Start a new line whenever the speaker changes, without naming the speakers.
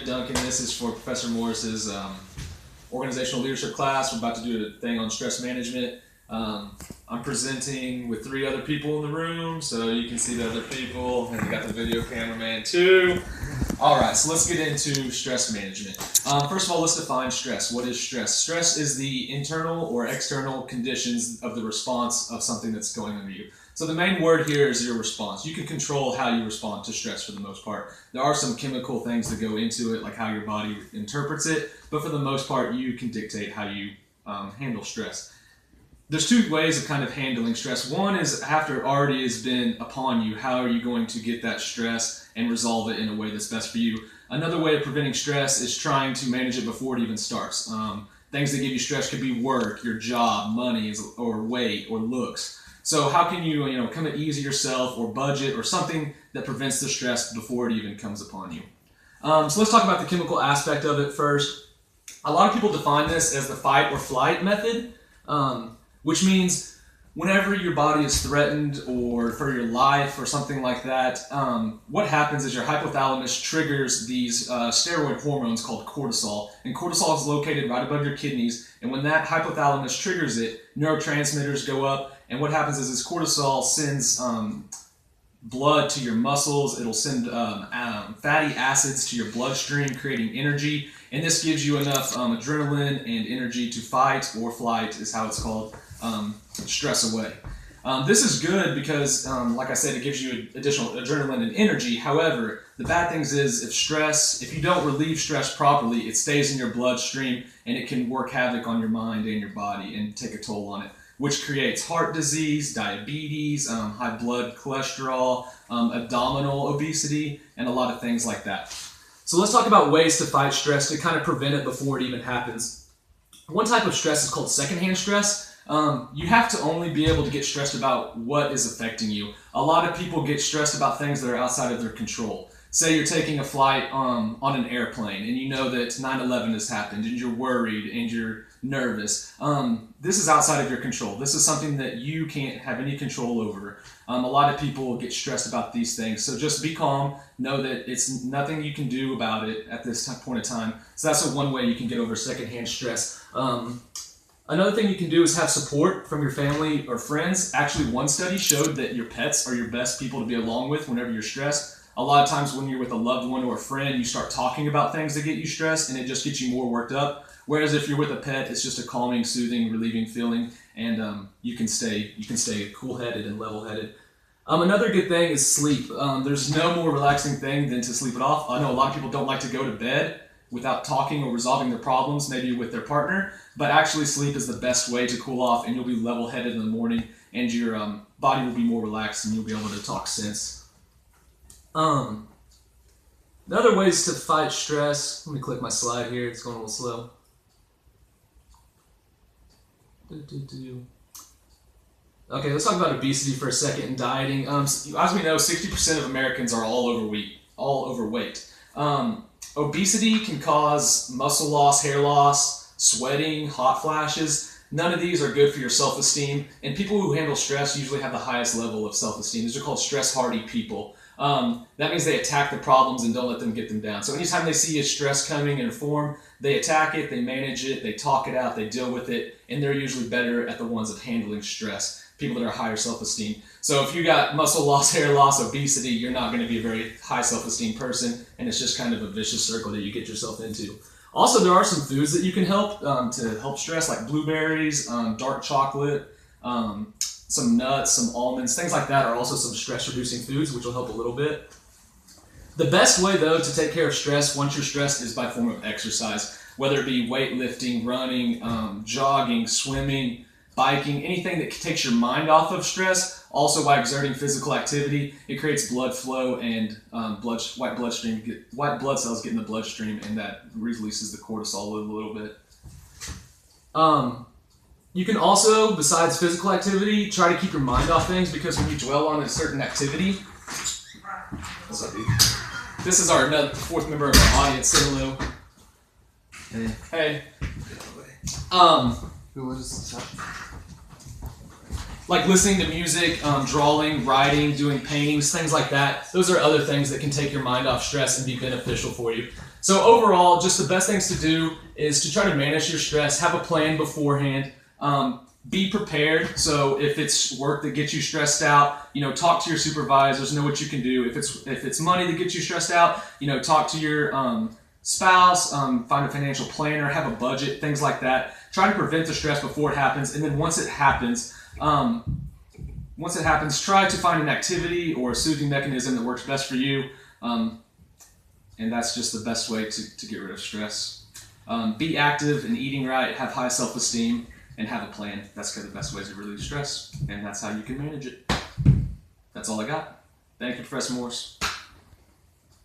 Duncan. This is for Professor Morris's organizational leadership class. We're about to do a thing on stress management. I'm presenting with 3 other people in the room, so you can see the other people, and we got the video cameraman too. All right, so let's get into stress management. First of all, let's define stress. What is stress? Stress is the internal or external conditions of the response of something that's going on you. So the main word here is your response. You can control how you respond to stress for the most part. There are some chemical things that go into it, like how your body interprets it, but for the most part, you can dictate how you handle stress. There's 2 ways of kind of handling stress. One is after it already has been upon you, how are you going to get that stress and resolve it in a way that's best for you? Another way of preventing stress is trying to manage it before it even starts. Things that give you stress could be work, your job, money, or weight, or looks. So how can you, come at ease yourself or budget or something that prevents the stress before it even comes upon you? So let's talk about the chemical aspect of it first. A lot of people define this as the fight or flight method, which means whenever your body is threatened or for your life or something like that, what happens is your hypothalamus triggers these steroid hormones called cortisol. And cortisol is located right above your kidneys. And when that hypothalamus triggers it, neurotransmitters go up. And what happens is this cortisol sends blood to your muscles. It'll send fatty acids to your bloodstream, creating energy. And this gives you enough adrenaline and energy to fight or flight, is how it's called, stress away. This is good because, like I said, it gives you additional adrenaline and energy. However, the bad thing is if you don't relieve stress properly, it stays in your bloodstream and it can work havoc on your mind and your body and take a toll on it, which creates heart disease, diabetes, high blood cholesterol, abdominal obesity, and a lot of things like that. So let's talk about ways to fight stress to kind of prevent it before it even happens. One type of stress is called secondhand stress. You have to only be able to get stressed about what is affecting you. A lot of people get stressed about things that are outside of their control. Say you're taking a flight on an airplane and you know that 9/11 has happened and you're worried and you're nervous. This is outside of your control. This is something that you can't have any control over. A lot of people get stressed about these things. So just be calm. Know that it's nothing you can do about it at this point in time. So that's one way you can get over secondhand stress. Another thing you can do is have support from your family or friends. Actually, one study showed that your pets are your best people to be along with whenever you're stressed. A lot of times when you're with a loved one or a friend, you start talking about things that get you stressed and it just gets you more worked up. Whereas if you're with a pet, it's just a calming, soothing, relieving feeling, and you can stay cool-headed and level-headed. Another good thing is sleep. There's no more relaxing thing than to sleep it off. I know a lot of people don't like to go to bed without talking or resolving their problems, maybe with their partner, but actually sleep is the best way to cool off, and you'll be level-headed in the morning, and your body will be more relaxed, and you'll be able to talk sense. The other ways to fight stress, let me click my slide here, it's going a little slow. Okay, let's talk about obesity for a second and dieting. As we know, 60% of Americans are all overweight. Obesity can cause muscle loss, hair loss, sweating, hot flashes. None of these are good for your self-esteem, and people who handle stress usually have the highest level of self-esteem. These are called stress-hardy people. That means they attack the problems and don't let them get them down. So anytime they see a stress coming in a form, they attack it, they manage it, they talk it out, they deal with it, and they're usually better at the ones of handling stress, people that are higher self-esteem. So if you got muscle loss, hair loss, obesity, you're not going to be a very high self-esteem person, and it's just kind of a vicious circle that you get yourself into. Also, there are some foods that you can help to help stress, like blueberries, dark chocolate, some nuts, some almonds, things like that are also some stress-reducing foods, which will help a little bit. The best way, though, to take care of stress once you're stressed is by form of exercise, whether it be weightlifting, running, jogging, swimming, biking, anything that takes your mind off of stress. Also, by exerting physical activity, it creates blood flow and white blood cells get in the bloodstream, and that releases the cortisol a little bit. You can also, besides physical activity, try to keep your mind off things, because when you dwell on a certain activity, what's up, dude? This is our 4th member of our audience, Sinilu. Hey.
Who was this?
like listening to music, drawing, writing, doing paintings, things like that. Those are other things that can take your mind off stress and be beneficial for you. So overall, just the best things to do is to try to manage your stress, have a plan beforehand, be prepared. So if it's work that gets you stressed out, talk to your supervisors, know what you can do. If it's money that gets you stressed out, talk to your spouse, find a financial planner, have a budget, things like that. Try to prevent the stress before it happens, and then once it happens, try to find an activity or a soothing mechanism that works best for you, and that's just the best way to get rid of stress. Be active and eating right, have high self-esteem, and have a plan. That's kind of the best ways to relieve stress, and that's how you can manage it. That's all I got. Thank you, Professor Morris.